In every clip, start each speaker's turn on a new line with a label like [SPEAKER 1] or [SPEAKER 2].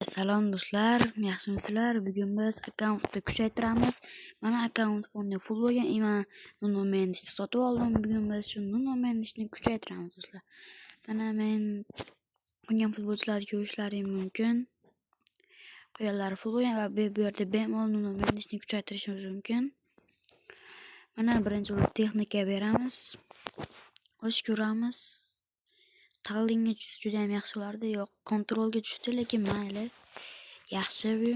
[SPEAKER 1] Salom do'stlar, yaxshimisizlar? Bugun biz akkauntni kuchaytiramiz. Mana akkaunt fonda full bo'lgan. Men Nuno Mendesni sotib oldim. Bugun biz shu Nuno Mendesni kuchaytiramiz do'stlar. Mana men qolgan futbolchilarni ko'rishlaring mumkin. Qolganlari full bo'lgan va bu yerda bemalol Nuno Mendesni kuchaytirishimiz mumkin. Mana birinchi bo'lib texnika beramiz. O'sh ko'ramiz. Taklingga tushsa juda ham yaxshi bo'lardi. Yo'q, kontrolga tushdi, lekin mayli. Yaxshi bu.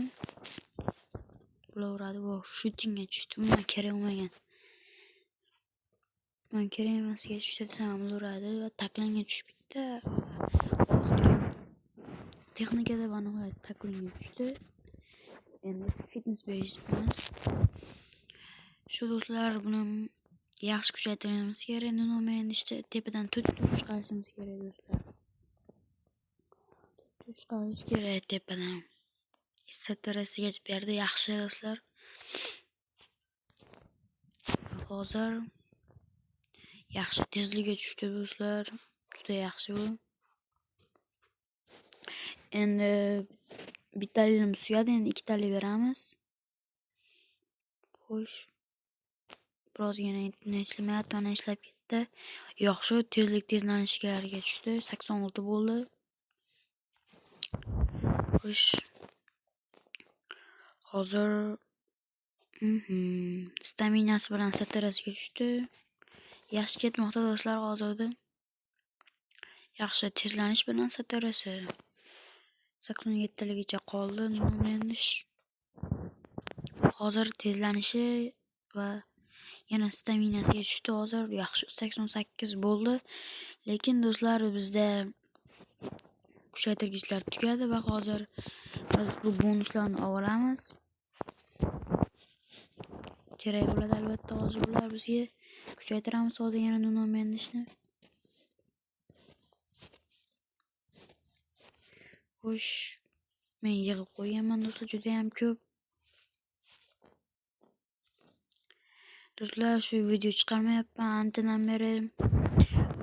[SPEAKER 1] Bo'laveradi. Bu shootingga tushdi. Bunga kerak bo'lmagan. Men kerak emasga tushdi desam ham bo'laveradi va taklingga tushib bitta. Texnikada bana taklingga tushdi. Endi fitness berishimiz. Shu do'stlar, buni yaxshi kuchaytirishimiz kerak. Nuno Mendesni tepadan tutib chiqarishimiz kerak do'stlar. Tutib chiqarish kerak tepadan. Satarasiga berdi yaxshi do'stlar. Hozir yaxshi tezlikka tushdi do'stlar. Juda yaxshi bu. Endi bittaligini suyadi, endi ikkitalik beramiz. Xo'sh. Birozgina ishlamayapti, mana ishlab ketdi. Yaxshi tezlik tezlanishiga tushdi. 86 bo'ldi. Xo'sh. Hozir staminasi bilan satarasiga tushdi. Yaxshi ketmoqda do'stlar hozirda. Yaxshi tezlanish bilan satarasi. 87ligicha qoldi Nuno Mendes. Hozir tezlanishi va yana staminasiga tushdi. Hozir yaxshi 88 bo'ldi. Lekin do'stlar, bizda kuchaytirgichlar tugadi va hozir biz bu bonuslarni olamiz. Kerak bo'ladi albatta hozir bular bizga. Kuchaytiramiz hozir yana Nuno Mendesni. Xo'sh, men yig'ib qo'yganman do'stlar, juda ham ko'p. Do'stlar, shu video chiqarmayapman anchadan beri.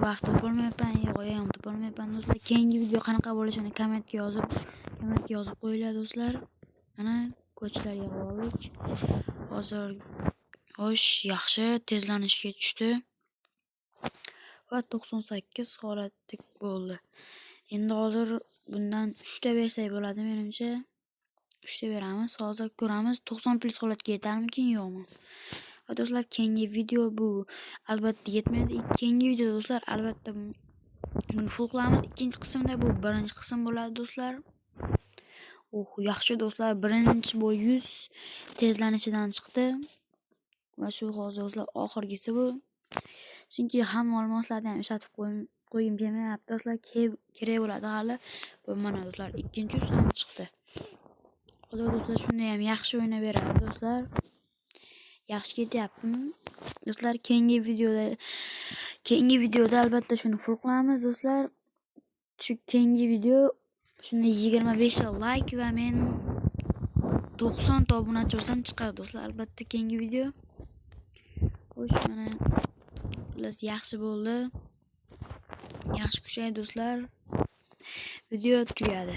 [SPEAKER 1] Vaqt topolmayapman, yo'q, topolmayapman do'stlar. Keyingi video qanaqa bo'lishini kommentga yozib qo'yinglar do'stlar. Mana ko'chlar yig'ib oldik. Hozir xo'sh, yaxshi tezlanishga tushdi. Va 98 holatdek bo'ldi. Endi hozir bundan 3 ta bersak bo'ladi menimcha. 3 ta beramiz. Hozir ko'ramiz 90+ holatga yetarmikin, yo'qmi? Va do'stlar, keyingi video bu albatta yetmaydi. Keyingi video do'stlar albatta buni full qilamiz. Ikkinchi qismda bu birinchi qism bo'ladi do'stlar. Yaxshi do'stlar, birinchi bu 100 tezlanishidan chiqdi. Va shu hozir do'stlar oxirgisi bu. Chunki hamma olmoslarni ham ishlatib qo'yim kelmayapti do'stlar. Kerak bo'ladi hali. Bu mana do'stlar, ikkinchi ham chiqdi. Hozir do'stlar shunda ham yaxshi o'ynab beradi do'stlar. Yaxshi ketyaptimi? Do'stlar, keyingi videoda albatta shuni full qilamiz do'stlar. Shu keyingi video shunda 25 like va men 90 ta obunachi bo'lsam chiqadi do'stlar. Albatta keyingi video. Xo'sh, mana plus yaxshi bo'ldi. Yaxshi kuchaydi do'stlar. Video tugadi.